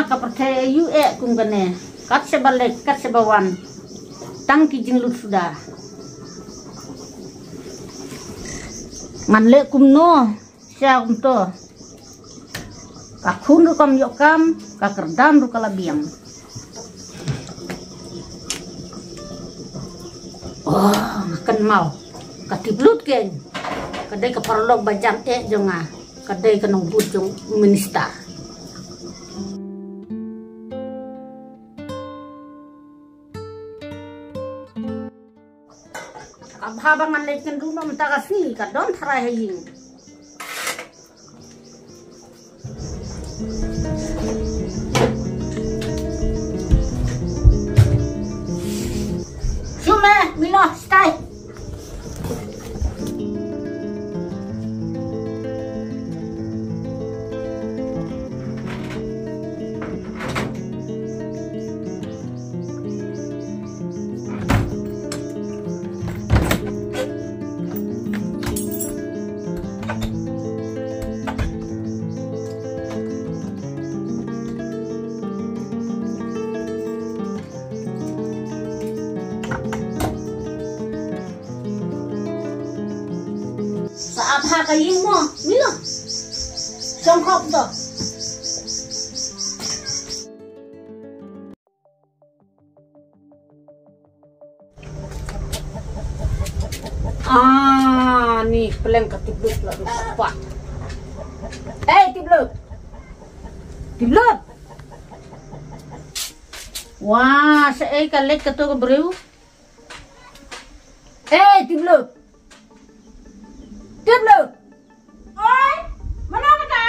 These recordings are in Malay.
Kapercaya yu kung gane kat sebalik kat sebawan tangki jinglut sudah manle kumno siya kumto kakun rukam yokam kakerdam rukalabiang makan mau katiblut ken kadai keparlog bajang jonga kadai kenong bujung minister habangan lekin rumah minta kasih kadon terakhir cuma milo stay apa kayak mo, milo, jongkok tuh. Nih peleng ketiblut lalu apa? Tiblut, tiblut. Wah, saya kalek ketua keberu. Tiblut. Tiblut. Oi, mana kata?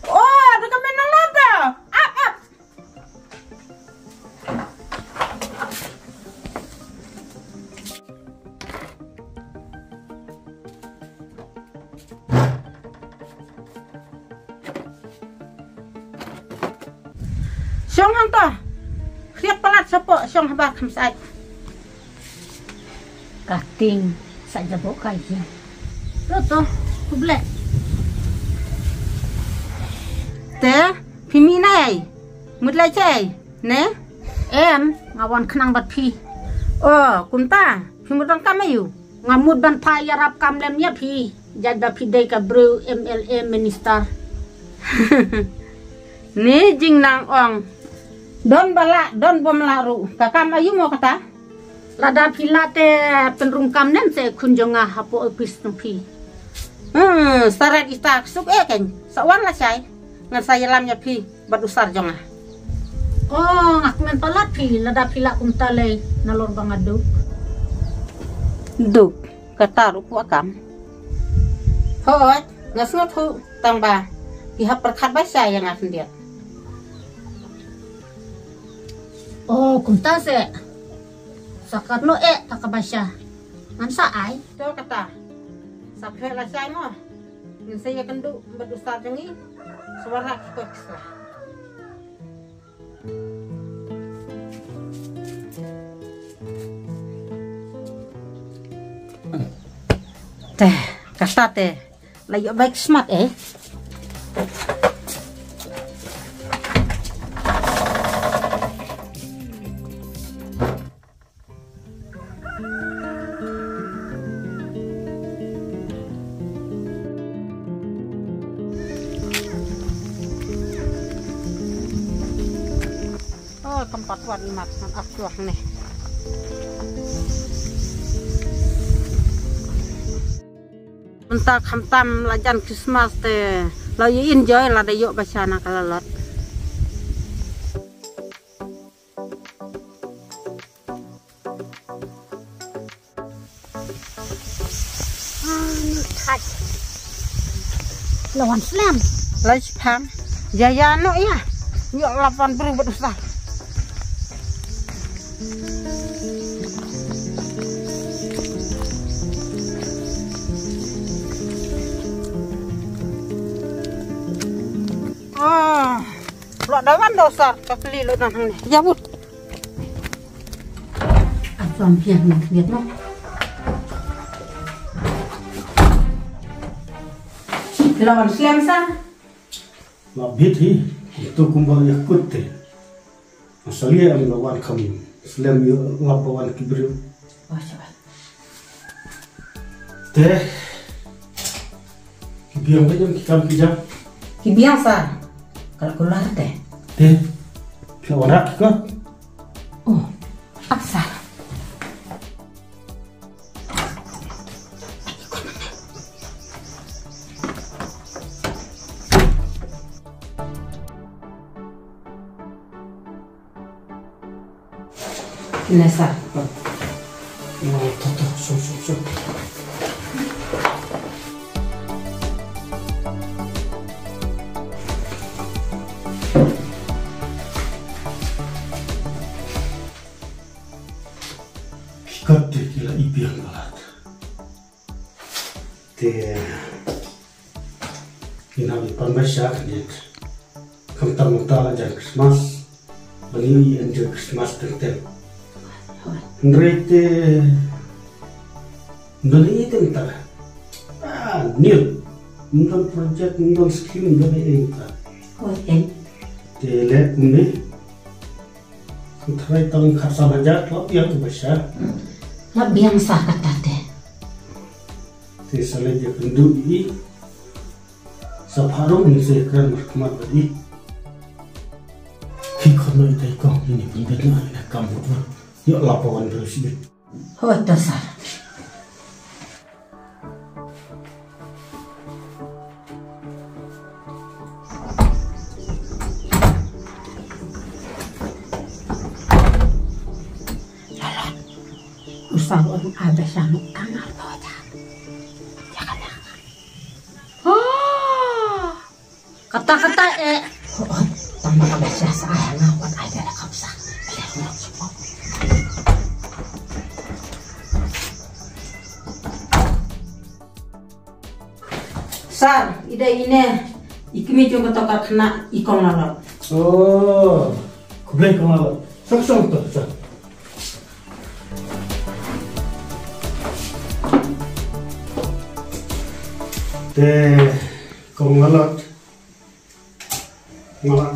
Oh, ada kemana lada? Up. Siang hangta. Siap pelat sepok siang habak kamsai. Kating saja bokai ya. Loto, kublek. Teh, pimi nai. Mudlai cai, ne? Ngawan kenang bat pi. Kunta, pimudang kamayu. Ngamud ban payarap kamlemnya pi. Jada pidai ka bro MLA minister. Ne jing nang ong. Don bala, don bom laru. Kakam ayu mau kata? Lada pilate penrungkam nen se kunjunga hapo opis nupi. Sarat istak suk kan. Sawan lah say. Ngan saya lamnya pi badusar jonga. Ngak men palat pi lada pila kumtale nalor bangaduk. Duk kata rupu akam. Hoi, ngasngot hu tangba. Pihak perkat basa yang akan dia. Kumta se. Sakat no takabasya. Ngan saay? Ito kata. Sakhe la say mo. Ngan saya kendu badusar jongi. Suara kikot kisah. Teh, kata teh. Layo baik smart tempat warna makan aktuah nih. Bentak hamtam lajan Christmas teh. Lalu enjoy lah deh yuk bacana kalalot. Lawan slam. Lagi pam. Jaya no ya. Yuk lapan beri berusaha. Lo dawan dosar kekeli lo nang ni. Jabut. kampian nak lihat no. Lawan siam sa. Labit hi itu kumbal yakut te. Asalnya am lawan kami. Slam yo lawan kibru. Oh coba. Teh. Kibiang macam kijam. Kibiang sa. Kalau keluar teh. Teh. Lawan rak kok. Oh, aksa. Nessa. Nah, so. Kate kila ibiang balat. Te inawi permasyak net. Kam tamutala jan Christmas. Bani enjoy Christmas tenten. Nrete ndone itu entar. Nil. Ndon project ndon scheme ndone entar. Oh, en. Tele umne. Kutrai tang khasa baja to yang besar. Labiang sa kata teh. Te sale je kendu i. Saparo ni se kran markmat badi. Kikono itai kong ini pembetna ina kamu. Yuk laporan terus deh. Oh, dasar. Lalu, usah orang abis sama kangar tuh aja. Jangan. Oh, kata-kata Oh, tambah abis ya saya ngawat aja lah kapsa. Sar, ida ini ikimi juga toka kena ikon lalap. Oh, kublai kemana? Sok tuh. Teh, kau ngalat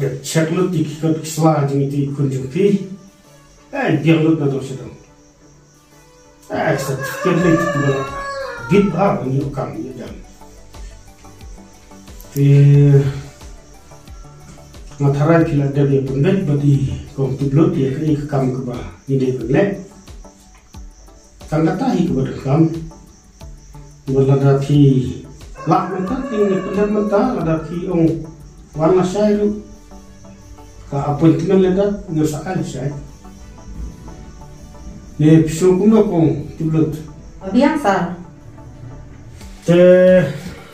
deh. Cek lu tiket keselah jadi ikut jumpi. Biang lu nado sedang. Sertifikat lu itu ngalat. Bit bar ini ukang ini jam. Matharan kila dari pembet badi kong tublut ya kini kekam keba ini penglek tangga tahi kepada kam berlada ki lak mentah ini pendek mentah ada ki ong warna syairu ka appointment ledat ngersakal syai ne pisu kuno kong tublut Biasa.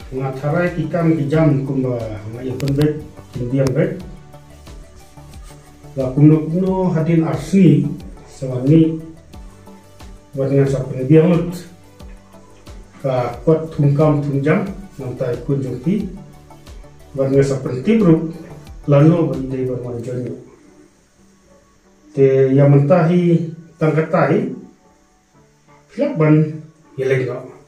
Ngatarai kikam kijam kumba ngayo pembet indiang bet la kuno hadin arsni sawani wadnya sa pendiang lut ka kuat tungkam tunjang nantai kunjungti wadnya sa pentibru lano bagi bermanjonyo te yang mentahi tangkatai fiak ban yelenga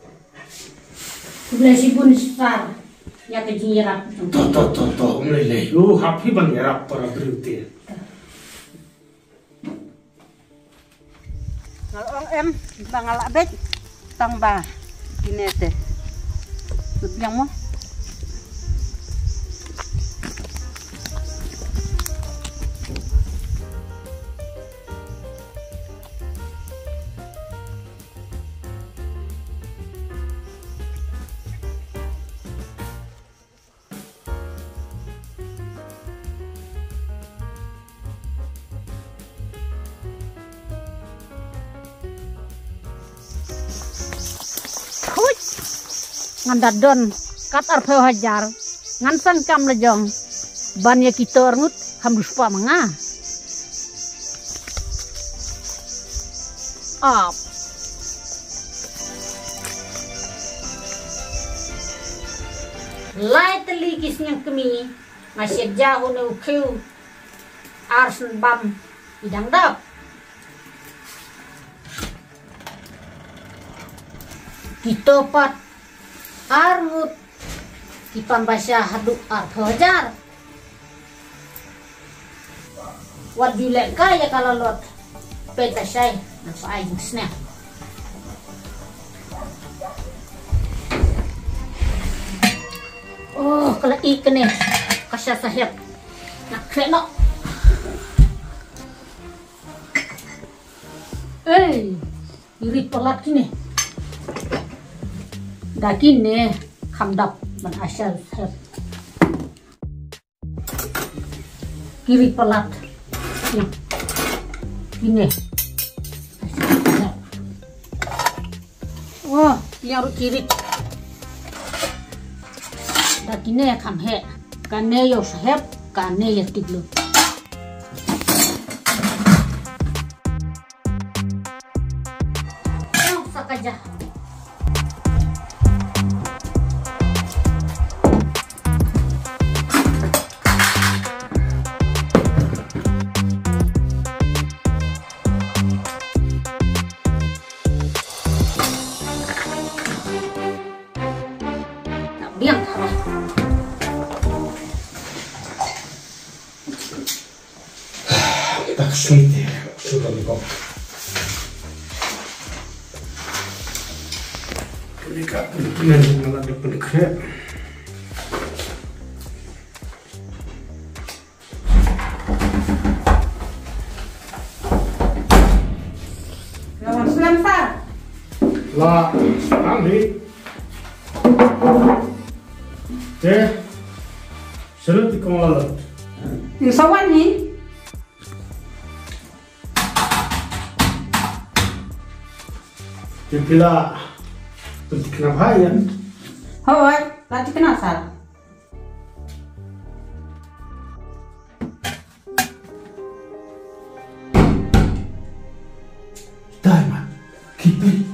Sebelah si pun besar, ya kejirap. Toh, mulai. Happy bang yarap para berhenti. Kalau bang alabet, tambah ini teh. Yang mau? Ngan dadon kat arpeu hajar ngan sang kam lejong ban ya kita ngut hamdus pa manga up lai teli kisnya kemi masih jauh nu kiu arsen bam bidang dap Kitopat armut kipambasya haduk arhojar. Wat bilek kaya kalau lot peta syai napa aing snack. Oh, kalau ikan nih kasih sahib nak kena. Iri pelat kini. Dah kini kamdap ban asal sahib. Kiri pelat. Yang ini. Oh, yang kiri. Dah kini kam he. Kane yo sahib, kane ya tiglo. Oh, sakaja. Biang harus. Tak sulit ya, sudah kok. Ketika pengen malah diperkaya. Lawan sulam sar. Lah, Andi. Sulit dikonglalat. Sawan ni. Bila penting kenapa ya? Hoi, lati kena sar. Dai kipi.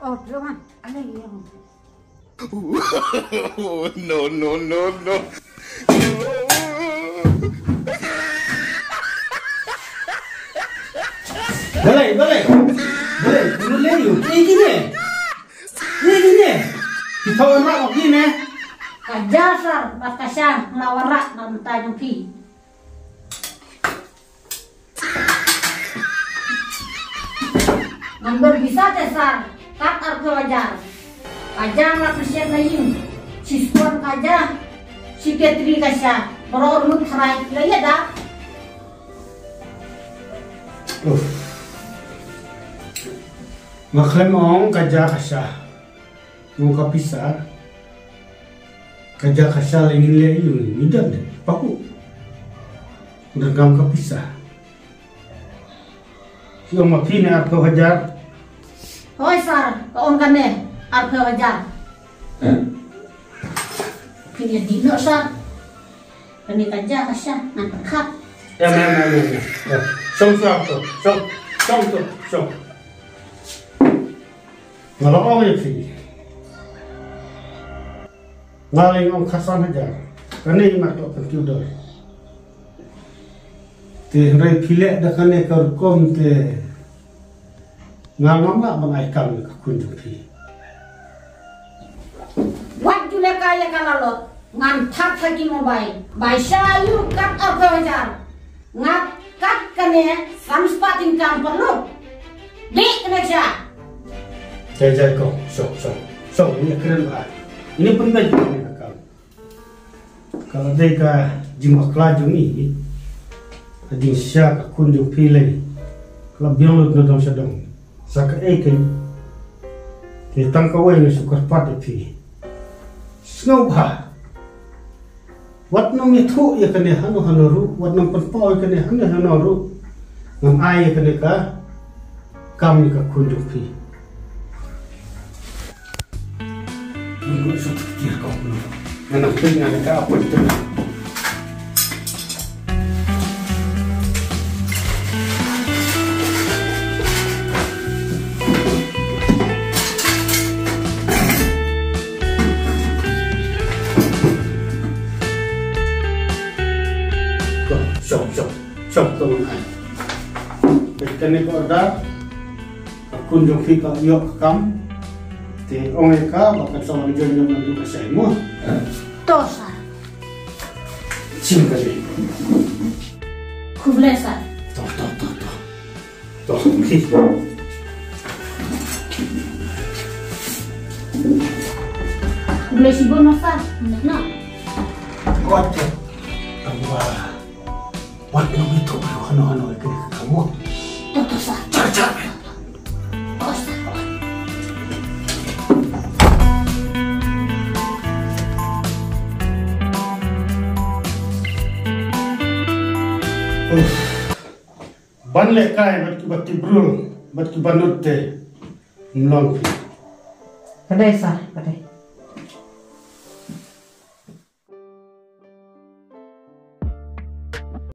Oh, Roman, ada yang. No. Boleh, boleh yuk. Ini. Kita orang begini. Kajasar, batasya, lawarak, dan tajam pi. Ngambil bisa tesar, kat arke wajar. Kajang lah persiap lain. Siswan kajah, siketri kasya. Berormut serai, laya dah. Maklum orang kerja kasar, mau kapisah, kerja kasar ingin lihat ini dah, paku, udah gam kapisah. Siapa makin apa wajar? Hoi sar, kaon kane, arke wajar. Kini dino sar, kini kerja kasya, nanti khat. Ya. Song. Ngalang orang yang sih, ngaling orang kasan aja, karena ini makhluk komputer. Teh pilih dah karena kerkom teh ngalang lah mengaikkan kunjung pi. Wat jule kaya kalalot, ngantak lagi mobile, baisyayu kat apa wajar, ngakat kene samspatin kamperlu, di keneksya. Jajah kau, so, ini keren lah. Ini penting juga kau. Kalau mereka jimat kelajung ini, ada siapa kunjung pilih. Kalau biang lu nonton sedang, sakit ikan, kita kau ini suka pada pi. Snowbah, wat nong itu ya kene hanu, wat nong penpau ya kene hanu, ngam ayah kene kami kunjung pi. Menurut seperti kau menurut, menentunya ada apa itu? Sok teman. Kita ni kau dah, kunjung fika yok kam te onge ka bakal sama jon jon nandu kasai mo Tosa. sim kali Kublesa. to ki Kublesi bonosa. No. kuat ya wat no itu hano ikut kamu Tosa. car Tosa. ban le kai bat ki brul bat ki banut te mlong Kadai sa, kadai.